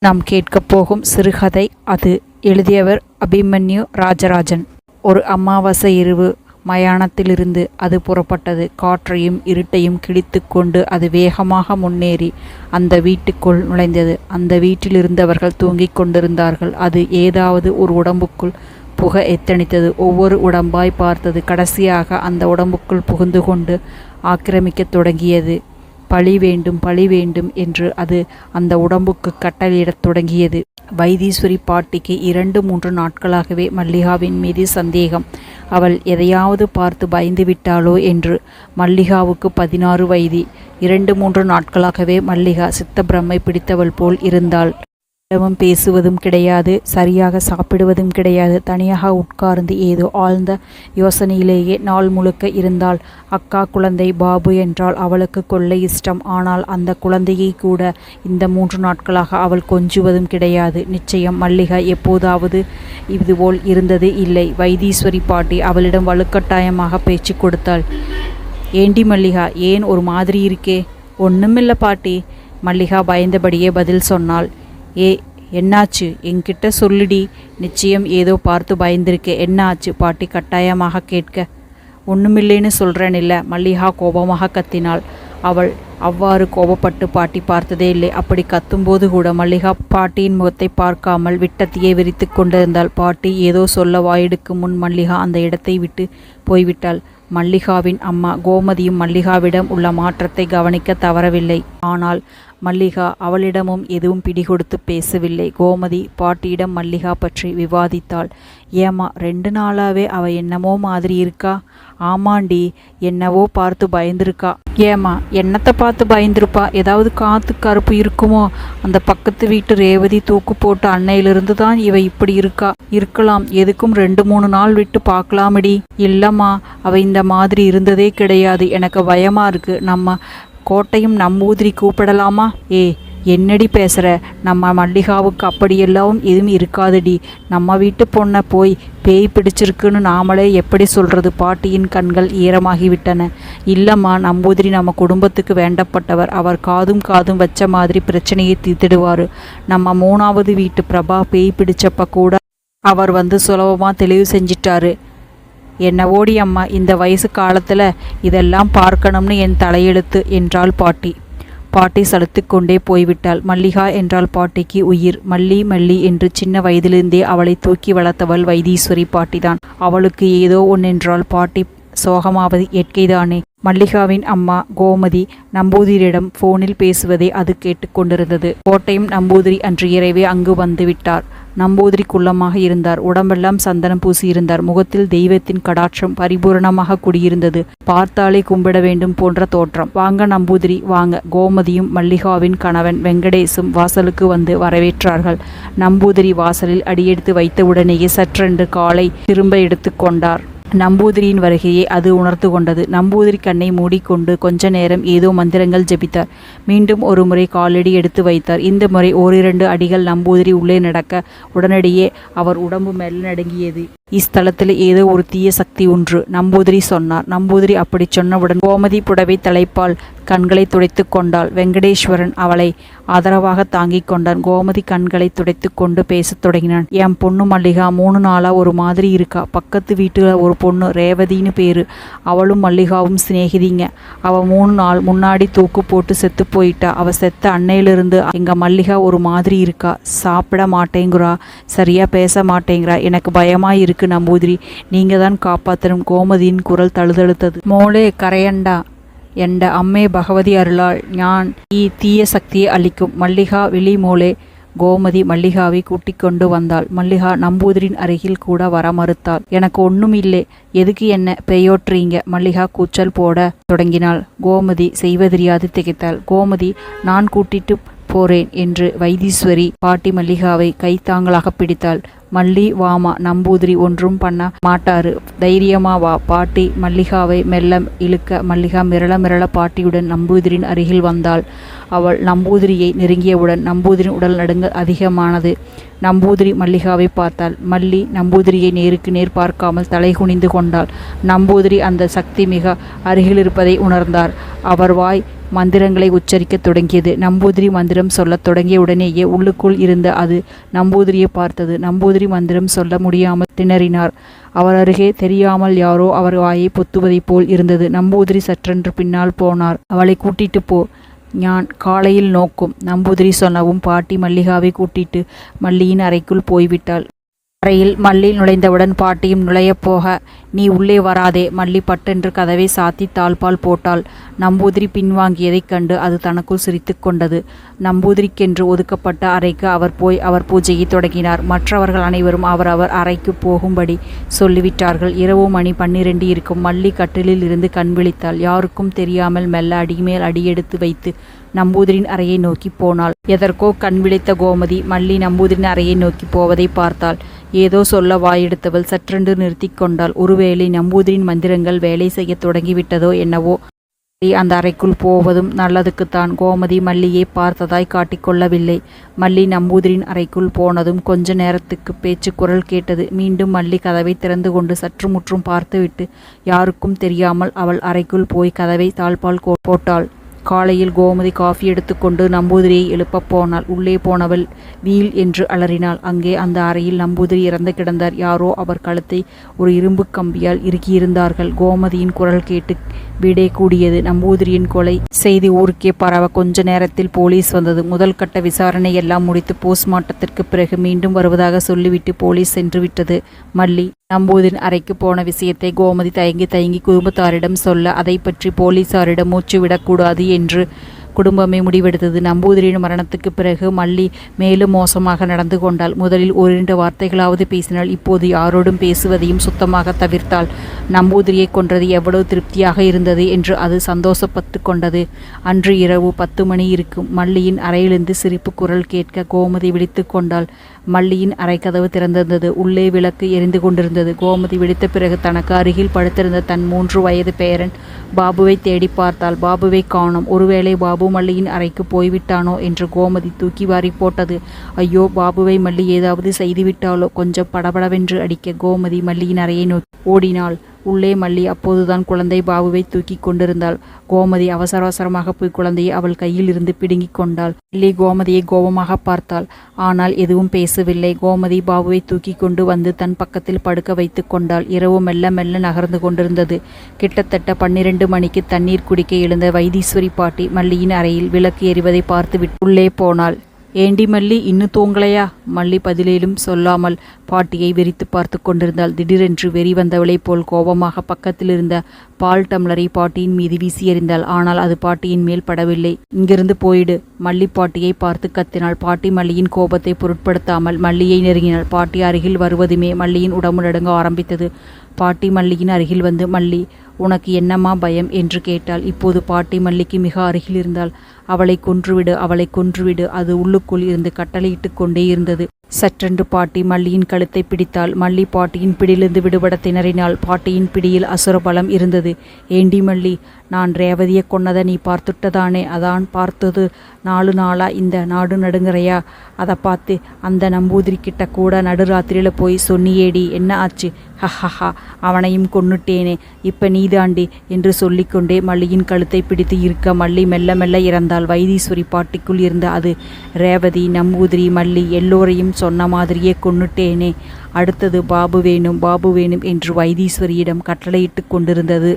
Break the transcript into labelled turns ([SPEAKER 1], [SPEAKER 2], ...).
[SPEAKER 1] நாம் கேட்கப் போகும் சிறுகதை. அது எழுதியவர் அபிமன்யு ராஜராஜன். ஒரு அமாவாசை இரவு மயானத்திலிருந்து அது புறப்பட்டது. காற்றையும் இருட்டையும் கிழித்து கொண்டு அது வேகமாக முன்னேறி அந்த வீட்டுக்குள் நுழைந்தது. அந்த வீட்டிலிருந்தவர்கள் தூங்கிக் கொண்டிருந்தார்கள். அது ஏதாவது ஒரு உடம்புக்குள் புக எத்தனித்தது. ஒவ்வொரு உடம்பாய் பார்த்தது. கடைசியாக அந்த உடம்புக்குள் புகுந்து கொண்டு ஆக்கிரமிக்கத் தொடங்கியது. பழி வேண்டும், பழி வேண்டும் என்று அது அந்த உடம்புக்கு கட்டளையிடத் தொடங்கியது. வைத்தீஸ்வரி பாட்டிக்கு 2-3 நாட்களாகவே மல்லிகாவின் மீது சந்தேகம். அவள் எதையாவது பார்த்து பயந்து விட்டாளோ என்று. மல்லிகாவுக்கு 16 வயது. 2-3 நாட்களாகவே மல்லிகா சித்தப்பிரமை பிடித்தவள் போல் இருந்தாள். இடமும் பேசுவதும் கிடையாது, சரியாக சாப்பிடுவதும் கிடையாது. தனியாக உட்கார்ந்து ஏதோ ஆழ்ந்த யோசனையிலேயே நாள் முழுக்க இருந்தாள். அக்கா குழந்தை பாபு என்றால் அவளுக்கு கொள்ளை இஷ்டம். ஆனால் அந்த குழந்தையை கூட இந்த 3 நாட்களாக அவள் கொஞ்சுவதும் கிடையாது. நிச்சயம் மல்லிகா எப்போதாவது இதுபோல் இருந்தது இல்லை. வைத்தீஸ்வரி பாட்டி அவளிடம் வலுக்கட்டாயமாக பேச்சு கொடுத்தாள். ஏண்டி மல்லிகா, ஏன் ஒரு மாதிரி இருக்கே? ஒன்றுமில்ல பாட்டி. மல்லிகா பயந்தபடியே பதில் சொன்னாள். என்னாச்சு? என்கிட்ட சொல்லுடி. நிச்சயம் ஏதோ பார்த்து பயந்திருக்கே. என்னாச்சு? பாட்டி கட்டாயமாக கேட்க. ஒன்றுமில்லைன்னு சொல்கிறேன் இல்லை. மல்லிகா கோபமாக கத்தினாள். அவள் அவ்வாறு கோபப்பட்டு பாட்டி பார்த்ததே இல்லை. அப்படி கத்தும்போது கூட மல்லிகா பாட்டியின் முகத்தை பார்க்காமல் விட்டத்தையே விரித்து கொண்டிருந்தாள். பாட்டி ஏதோ சொல்ல வாயெடுக்கும் முன் மல்லிகா அந்த இடத்தை விட்டு போய்விட்டாள். மல்லிகாவின் அம்மா கோமதியும் மல்லிகாவிடம் உள்ள மாற்றத்தை கவனிக்க தவறவில்லை. ஆனால் மல்லிகா அவளிடமும் எதுவும் பிடிகொடுத்து பேசவில்லை. கோமதி பாட்டியிடம் மல்லிகா பற்றி விவாதித்தாள். ஏமா 2 நாளாவே அவ என்னமோ மாதிரி இருக்கா? ஆமாண்டி, என்னவோ பார்த்து பயந்துருக்கா. ஏமா என்னத்தை பார்த்து பயந்துருப்பா? ஏதாவது காத்து கருப்பு இருக்குமோ? அந்த பக்கத்து வீட்டு ரேவதி தூக்கு போட்டு அன்னையிலிருந்து தான் இவ இப்படி இருக்கா. இருக்கலாம். எதுக்கும் 2-3 நாள் விட்டு பார்க்கலாமடி. இல்லம்மா, அவ இந்த மாதிரி இருந்ததே கிடையாது. எனக்கு பயமா இருக்கு. நம்ம கோட்டையும் நம்பூதிரி கூப்பிடலாமா? என்னடி பேசுகிற? நம்ம மல்லிகாவுக்கு அப்படியெல்லாம் எதுவும் இருக்காதுடி. நம்ம வீட்டு பொண்ணை போய் பேய் பிடிச்சிருக்குன்னு நாமளே எப்படி சொல்கிறது? பாட்டியின் கண்கள் ஈரமாகிவிட்டன. இல்லைம்மா, நம்பூதிரி நம்ம குடும்பத்துக்கு வேண்டப்பட்டவர். அவர் காதும் வச்ச மாதிரி பிரச்சனையை தீர்த்திடுவார். நம்ம 3வது வீட்டு பிரபா பேய் பிடிச்சப்ப கூட அவர் வந்து சுலபமாக தெளிவு செஞ்சிட்டாரு. என்ன ஓடி அம்மா, இந்த வயசு காலத்தில் இதெல்லாம் பார்க்கணும்னு என் தலையெழுத்து என்றாள் பாட்டி. பாட்டி சலுத்து கொண்டே போய்விட்டாள். மல்லிகா என்றால் பாட்டிக்கு உயிர். மல்லி என்று சின்ன வயதிலிருந்தே அவளை தூக்கி வளர்த்தவள் வைத்தீஸ்வரி பாட்டிதான். அவளுக்கு ஏதோ ஒன்றென்றால் பாட்டி சோகமாவது இயற்கைதானே. மல்லிகாவின் அம்மா கோமதி நம்பூதிரியிடம் போனில் பேசுவதை அது கேட்டுக்கொண்டிருந்தது. கோட்டையும் நம்பூதிரி அன்று இரவே அங்கு வந்து விட்டார். நம்பூதிரி குள்ளமாக இருந்தார். உடம்பெல்லாம் சந்தனம் பூசி இருந்தார். முகத்தில் தெய்வத்தின் கடாட்சம் பரிபூரணமாக குடியிருந்தது. பார்த்தாலே கும்பிட வேண்டும் போன்ற தோற்றம். வாங்க நம்பூதிரி, வாங்க. கோமதியும் மல்லிகாவின் கணவன் வெங்கடேசும் வாசலுக்கு வந்து வரவேற்றார்கள். நம்பூதிரி வாசலில் அடியெடுத்து வைத்தவுடனேயே சற்றென்று காலை திரும்ப எடுத்து கொண்டார். நம்பூதிரியின் வருகையை அது உணர்ந்து கொண்டது. நம்பூதிரி கண்ணை மூடிக்கொண்டு கொஞ்ச நேரம் ஏதோ மந்திரங்கள் ஜெபித்தார். மீண்டும் ஒரு முறை காலடி எடுத்து வைத்தார். இந்த முறை 1-2 அடிகள் நம்பூதிரி உள்ளே நடக்க உடனடியே அவர் உடம்பு மெல்ல நடுங்கியது. இஸ்தலத்தில் ஏதோ ஒரு தீய சக்தி ஒன்று, நம்பூதிரி சொன்னார். நம்பூதிரி அப்படி சொன்னவுடன் கோமதி புடவை தலைப்பால் கண்களை துடைத்து கொண்டாள். வெங்கடேஸ்வரன் அவளை ஆதரவாக தாங்கிக் கொண்டான். கோமதி கண்களை துடைத்து கொண்டு பேசத் தொடங்கினான். என் பொண்ணு மல்லிகா 3 நாளா ஒரு மாதிரி இருக்கா. பக்கத்து வீட்டுல ஒரு பொண்ணு ரேவதின்னு பேரு. அவளும் மல்லிகாவும் சிநேகிதிங்க. அவ 3 நாள் முன்னாடி தூக்கு போட்டு செத்து போயிட்டா. அவ செத்த அன்னையிலிருந்து எங்க மல்லிகா ஒரு மாதிரி இருக்கா. சாப்பிட மாட்டேங்கிறா, சரியா பேச மாட்டேங்கிறா. எனக்கு பயமா இருக்கு நம்பூதிரி, நீங்க தான் காப்பாத்தணும். கோமதியின் குரல் தழுதழுத்தது. மோளே கரையண்டா, என்ற அம்மே பகவதி அருளால் ஞான் தீய சக்தியை அளிக்கும். மல்லிகா விழி மோளே. கோமதி மல்லிகாவை கூட்டிக் கொண்டு வந்தாள். மல்லிகா நம்பூதிரின் அருகில் கூட வர மறுத்தாள். எனக்கு ஒன்றும் இல்லை, எதுக்கு என்ன பெயோட்டுறீங்க? மல்லிகா கூச்சல் போட தொடங்கினாள். கோமதி செய்வதறியாது திகைத்தாள். கோமதி, நான் கூட்டிட்டு போறேன் என்று வைத்தீஸ்வரி பாட்டி மல்லிகாவை கைத்தாங்களாக பிடித்தாள். மல்லி, வாமா, நம்பூதிரி ஒன்றும் பண்ண மாட்டாரு, தைரியமா வா. பாட்டி மல்லிகாவை மெல்ல இழுக்க மல்லிகா மிரள பாட்டியுடன் நம்பூதிரின் அருகில் வந்தாள். அவள் நம்பூதிரியை நெருங்கியவுடன் நம்பூதிரின் உடல் நடுங்க அதிகமானது. நம்பூதிரி மல்லிகாவை பார்த்தாள். மல்லி நம்பூதிரியை நேருக்கு நேர் பார்க்காமல் தலை குனிந்து கொண்டாள். நம்பூதிரி அந்த சக்தி மிக அருகில் இருப்பதை உணர்ந்தார். அவர் வாய் மந்திரங்களை உச்சரிக்கத் தொடங்கியது. நம்பூதிரி மந்திரம் சொல்லத் தொடங்கிய உடனேயே உள்ளுக்குள் இருந்த அது நம்பூதிரியை பார்த்தது. நம்பூதிரி மந்திரம் சொல்ல முடியாமல் திணறினார். அவர் அருகே தெரியாமல் யாரோ அவர் வாயை பொத்துவதைப் போல் இருந்தது. நம்பூதிரி சற்றென்று பின்னால் போனார். அவளை கூட்டிட்டு போ, ஞான் காலையில் நோக்கும். நம்பூதிரி சொன்னவும் பாட்டி மல்லிகாவை கூட்டிட்டு மல்லியின் அறைக்குள் போய்விட்டாள். அறையில் மல்லி நுழைந்தவுடன் பாட்டியும் நுழையப் போக, நீ உள்ளே வராதே. மல்லி பட்டென்று கதவை சாத்தி தாழ்பால் போட்டாள். நம்பூதிரி பின்வாங்கியதைக் கண்டு அது தனக்குள் சிரித்து கொண்டது. நம்பூதிரிக்கென்று ஒதுக்கப்பட்ட அறைக்கு அவர் போய் அவர் பூஜையை தொடங்கினார். மற்றவர்கள் அனைவரும் அவரவர் அறைக்கு போகும்படி சொல்லிவிட்டார்கள். இரவு மணி 12 இருக்கும். மல்லி கட்டிலில் இருந்து கண் விழித்தாள். யாருக்கும் தெரியாமல் மெல்ல அடிமேல் அடியெடுத்து வைத்து நம்பூதிரின் அறையை நோக்கி போனாள். எதற்கோ கண் விழித்த கோமதி மல்லி நம்பூதிரின் அறையை நோக்கி போவதை பார்த்தாள். ஏதோ சொல்ல வாயெடுத்தவள் சற்றென்று நிறுத்தி கொண்டாள். ஒருவேளை நம்பூதிரின் மந்திரங்கள் வேலை செய்ய தொடங்கிவிட்டதோ என்னவோ. அந்த அறைக்குள் போவதும் நல்லதுக்குத்தான். கோமதி மல்லியை பார்த்ததாய் காட்டிக்கொள்ளவில்லை. மல்லி நம்பூதிரின் அறைக்குள் போனதும் கொஞ்ச நேரத்துக்கு பேச்சு குரல் கேட்டது. மீண்டும் மல்லி கதவை திறந்து கொண்டு சற்று முற்றும் பார்த்துவிட்டு யாருக்கும் தெரியாமல் அவள் அறைக்குள் போய் கதவை தாழ்பால் போட்டாள். காலையில் கோமதி காஃபி எடுத்துக்கொண்டு நம்பூதிரியை எழுப்பப் போனாள். உள்ளே போனவள் வீல் என்று அலறினாள். அங்கே அந்த அறையில் நம்பூதிரி இறந்து கிடந்தார். யாரோ அவர் கழுத்தை ஒரு இரும்பு கம்பியால் இறுக்கியிருந்தார்கள். கோமதியின் குரல் கேட்டு விடை கூடியது. நம்பூதிரியின் கொலை செய்தி ஊருக்கே பரவ கொஞ்ச நேரத்தில் போலீஸ் வந்தது. முதல் கட்ட விசாரணை எல்லாம் முடித்து போஸ்ட்மார்ட்டத்திற்கு பிறகு மீண்டும் வருவதாக சொல்லிவிட்டு போலீஸ் சென்று விட்டது. மல்லி நம்பூதிரின் அறைக்கு போன விஷயத்தை கோமதி தயங்கி குடும்பத்தாரிடம் சொல்ல, அதை பற்றி போலீசாரிடம் மூச்சு விடக்கூடாது என்று குடும்பமே முடிவெடுத்தது. நம்பூதிரியின் மரணத்துக்கு பிறகு மல்லி மேலும் மோசமாக நடந்து கொண்டாள். முதலில் 1-2 வார்த்தைகளாவது பேசினாள். இப்போது யாரோடும் பேசுவதையும் சுத்தமாக தவிர்த்தாள். நம்பூதிரியை கொன்றது எவ்வளவு திருப்தியாக இருந்தது என்று அது சந்தோஷப்பட்டு கொண்டது. அன்று இரவு 10 மணி இருக்கும். மல்லியின் அறையிலிருந்து சிரிப்பு குரல் கேட்க கோமதி விழித்து கொண்டாள். மல்லியின் அறை கதவு திறந்திருந்தது. உள்ளே விளக்கு எரிந்து கொண்டிருந்தது. கோமதி விழித்த பிறகு தனக்கு அருகில் படுத்திருந்த தன் 3 வயது பேரன் பாபுவை தேடி பார்த்தாள். பாபுவை காணோம். ஒருவேளை பாபு மல்லியின் அறைக்கு போய்விட்டானோ என்று கோமதி தூக்கி வாரி போட்டது. ஐயோ, பாபுவை மல்லி ஏதாவது செய்துவிட்டாலோ. கொஞ்சம் படபடவென்று அடிக்க கோமதி மல்லியின் அறையை நோக்கி ஓடினாள். உள்ளே மல்லி அப்போதுதான் குழந்தை பாபுவை தூக்கி கொண்டிருந்தாள். கோமதி அவசரமாக போய் குழந்தையை அவள் கையில் இருந்து பிடுங்கிக் கொண்டாள். மல்லி கோமதியை கோபமாக பார்த்தாள். ஆனால் எதுவும் பேசவில்லை. கோமதி பாபுவை தூக்கி கொண்டு வந்து தன் பக்கத்தில் படுக்க வைத்து கொண்டாள். இரவு மெல்ல மெல்ல நகர்ந்து கொண்டிருந்தது. கிட்டத்தட்ட 12 மணிக்கு தண்ணீர் குடிக்க எழுந்த வைத்தீஸ்வரி பாட்டி மல்லியின் அறையில் விளக்கு எரிவதை பார்த்துவிட்டு உள்ளே போனாள். ஏண்டி மல்லி, இன்னும் தூங்கலையா? மல்லி பதிலேலும் சொல்லாமல் பாட்டியை வெறித்து பார்த்து கொண்டிருந்தாள். திடீரென்று வெறி வந்தவளைப் போல் கோபமாக பக்கத்தில் இருந்த பால் டம்ளரை பாட்டியின் மீது வீசி எறிந்தாள். ஆனால் அது பாட்டியின் மேல் படவில்லை. இங்கிருந்து போயிடு, மல்லி பாட்டியை பார்த்து கத்தினாள். பாட்டி மல்லியின் கோபத்தை பொருட்படுத்தாமல் மல்லியை நெருங்கினாள். பாட்டி அருகில் வருவதுமே மல்லியின் உடம்பு நடுங்க ஆரம்பித்தது. பாட்டி மல்லியின் அருகில் வந்து, மல்லி, உனக்கு என்னம்மா பயம் என்று கேட்டாள். இப்போது பாட்டி மல்லிக்கு மிக அருகில் இருந்தாள். அவளை கொன்றுவிடு, அது உள்ளுக்குள் இருந்து கட்டளையிட்டு கொண்டே இருந்தது. சற்றென்று பாட்டி மல்லியின் கழுத்தை பிடித்தாள். மல்லி பாட்டியின் பிடியிலிருந்து விடுபட திணறினாள். பாட்டியின் பிடியில் அசுர பலம் இருந்தது. ஏண்டி மல்லி, நான் ரேவதியை கொன்னதை நீ பார்த்துட்டதானே? அதான் பார்த்தது 4 நாளா இந்த நாடு நடுங்கறையா? அதை பார்த்து அந்த நம்பூதிரி கிட்ட கூட நடுராத்திரியில் போய் சொன்னியேடி. என்ன ஆச்சு? ஹஹஹா, அவனையும் கொன்னுட்டேனே, இப்ப நீதாண்டி என்று சொல்லிக்கொண்டே மல்லியின் கழுத்தை பிடித்து இருக்க மல்லி மெல்ல மெல்ல இறந்தாள். வைத்தீஸ்வரி பாட்டிக்குள் இருந்த அது ரேவதி, நம்பூதிரி, மல்லி எல்லோரையும் சொன்ன மாதிரியே கொன்னுட்டேனே. அடுத்தது பாபு வேணும் என்று வைத்தீஸ்வரியிடம் கட்டளையிட்டு கொண்டிருந்தது.